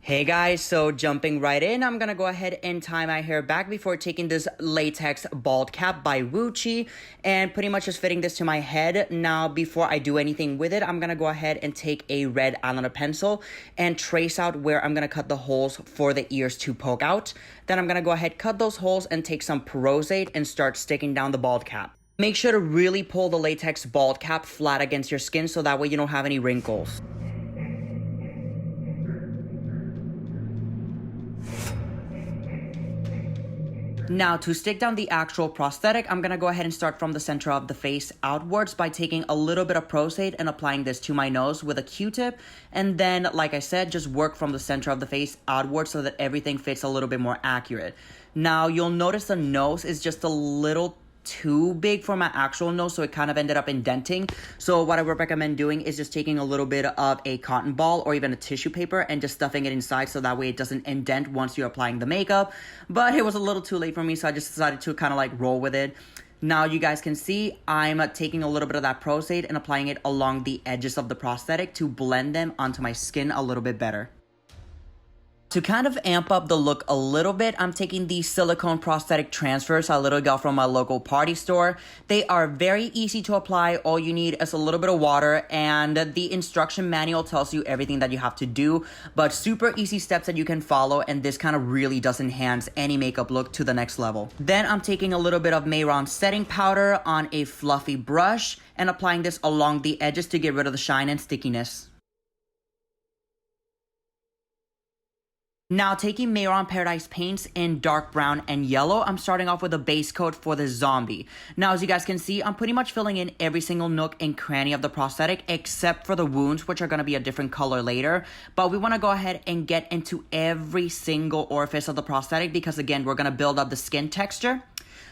Hey guys, so jumping right in, I'm gonna go ahead and tie my hair back before taking this latex bald cap by Wuchi and pretty much just fitting this to my head. Now, before I do anything with it, I'm gonna go ahead and take a red eyeliner pencil and trace out where I'm gonna cut the holes for the ears to poke out. Then I'm gonna go ahead, cut those holes and take some Prosthetic and start sticking down the bald cap. Make sure to really pull the latex bald cap flat against your skin so that way you don't have any wrinkles. Now, to stick down the actual prosthetic, I'm gonna go ahead and start from the center of the face outwards by taking a little bit of Prosthetic and applying this to my nose with a Q-tip. And then, like I said, just work from the center of the face outwards so that everything fits a little bit more accurate. Now, you'll notice the nose is just a little too big for my actual nose, so it kind of ended up indenting. So what I would recommend doing is just taking a little bit of a cotton ball or even a tissue paper and just stuffing it inside so that way it doesn't indent once you're applying the makeup. But it was a little too late for me, so I just decided to kind of like roll with it. Now you guys can see I'm taking a little bit of that Prosthetic and applying it along the edges of the prosthetic to blend them onto my skin a little bit better. To kind of amp up the look a little bit, I'm taking these silicone prosthetic transfers I literally got from my local party store. They are very easy to apply. All you need is a little bit of water, and the instruction manual tells you everything that you have to do, but super easy steps that you can follow, and this kind of really does enhance any makeup look to the next level. Then I'm taking a little bit of RAWR setting powder on a fluffy brush and applying this along the edges to get rid of the shine and stickiness. Now, taking RAWR Paradise paints in dark brown and yellow, I'm starting off with a base coat for the zombie. Now, as you guys can see, I'm pretty much filling in every single nook and cranny of the prosthetic, except for the wounds, which are going to be a different color later. But we want to go ahead and get into every single orifice of the prosthetic because, again, we're going to build up the skin texture.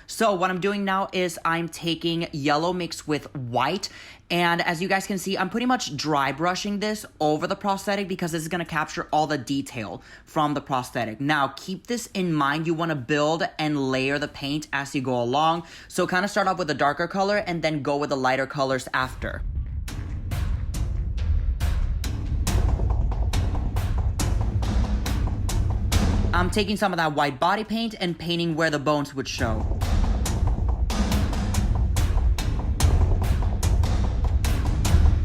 So what I'm doing now is I'm taking yellow mixed with white, and as you guys can see, I'm pretty much dry brushing this over the prosthetic because this is going to capture all the detail from the prosthetic. Now, keep this in mind. You want to build and layer the paint as you go along. So kind of start off with a darker color and then go with the lighter colors after. I'm taking some of that white body paint and painting where the bones would show.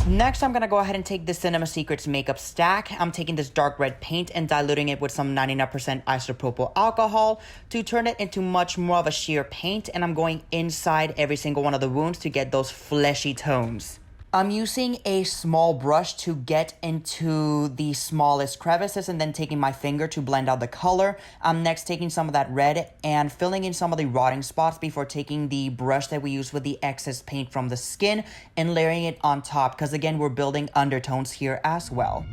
Next, I'm gonna go ahead and take the Cinema Secrets makeup stack. I'm taking this dark red paint and diluting it with some 99% isopropyl alcohol to turn it into much more of a sheer paint, and I'm going inside every single one of the wounds to get those fleshy tones. I'm using a small brush to get into the smallest crevices and then taking my finger to blend out the color. I'm next taking some of that red and filling in some of the rotting spots before taking the brush that we use with the excess paint from the skin and layering it on top because, again, we're building undertones here as well.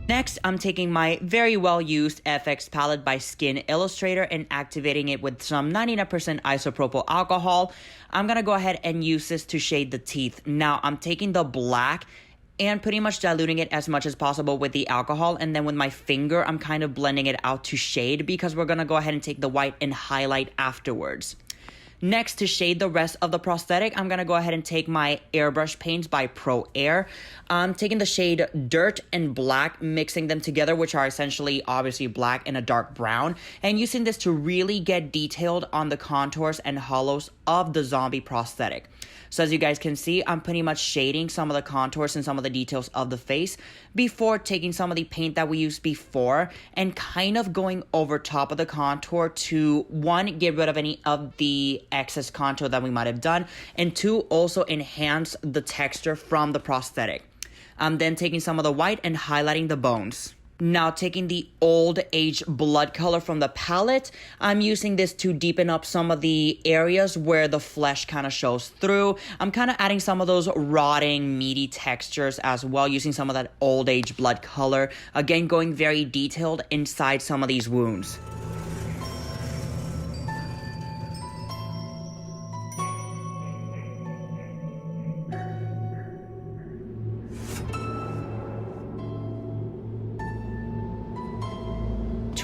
Next, I'm taking my very well-used FX palette by Skin Illustrator and activating it with some 99% isopropyl alcohol. I'm gonna go ahead and use this to shade the teeth. Now, I'm taking the black and pretty much diluting it as much as possible with the alcohol, and then with my finger, I'm kind of blending it out to shade because we're gonna go ahead and take the white and highlight afterwards. Next, to shade the rest of the prosthetic, I'm going to go ahead and take my airbrush paints by ProAiir. I'm taking the shade Dirt and Black, mixing them together, which are essentially obviously black and a dark brown, and using this to really get detailed on the contours and hollows of the zombie prosthetic. So as you guys can see, I'm pretty much shading some of the contours and some of the details of the face before taking some of the paint that we used before and kind of going over top of the contour to, one, get rid of any of the excess contour that we might have done, and two, also enhance the texture from the prosthetic. I'm then taking some of the white and highlighting the bones. Now, taking the Old Age blood color from the palette, I'm using this to deepen up some of the areas where the flesh kind of shows through. I'm kind of adding some of those rotting, meaty textures as well, using some of that Old Age blood color. Again, going very detailed inside some of these wounds.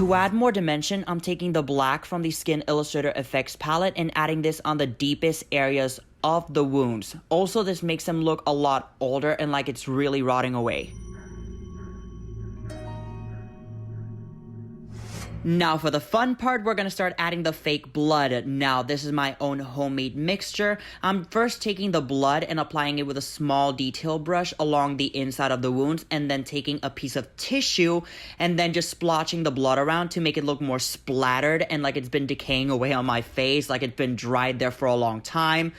To add more dimension, I'm taking the black from the Skin Illustrator Effects palette and adding this on the deepest areas of the wounds. Also, this makes them look a lot older and like it's really rotting away. Now for the fun part, we're gonna start adding the fake blood. Now this is my own homemade mixture. I'm first taking the blood and applying it with a small detail brush along the inside of the wounds, and then taking a piece of tissue and then just splotching the blood around to make it look more splattered and like it's been decaying away on my face, like it's been dried there for a long time.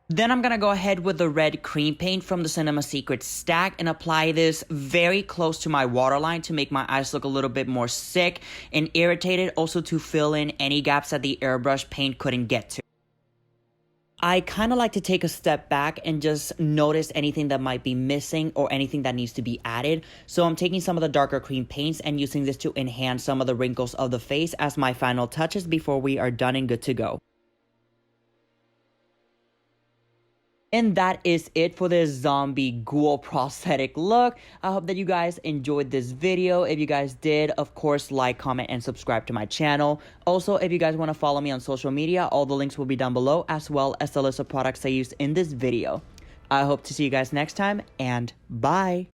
Then I'm gonna go ahead with the red cream paint from the Cinema Secret stack and apply this very close to my waterline to make my eyes look a little bit more sick and irritated, also to fill in any gaps that the airbrush paint couldn't get to. I kind of like to take a step back and just notice anything that might be missing or anything that needs to be added. So I'm taking some of the darker cream paints and using this to enhance some of the wrinkles of the face as my final touches before we are done and good to go. And that is it for this zombie ghoul prosthetic look. I hope that you guys enjoyed this video. If you guys did, of course, like, comment, and subscribe to my channel. Also, if you guys want to follow me on social media, all the links will be down below, as well as the list of products I used in this video. I hope to see you guys next time, and bye!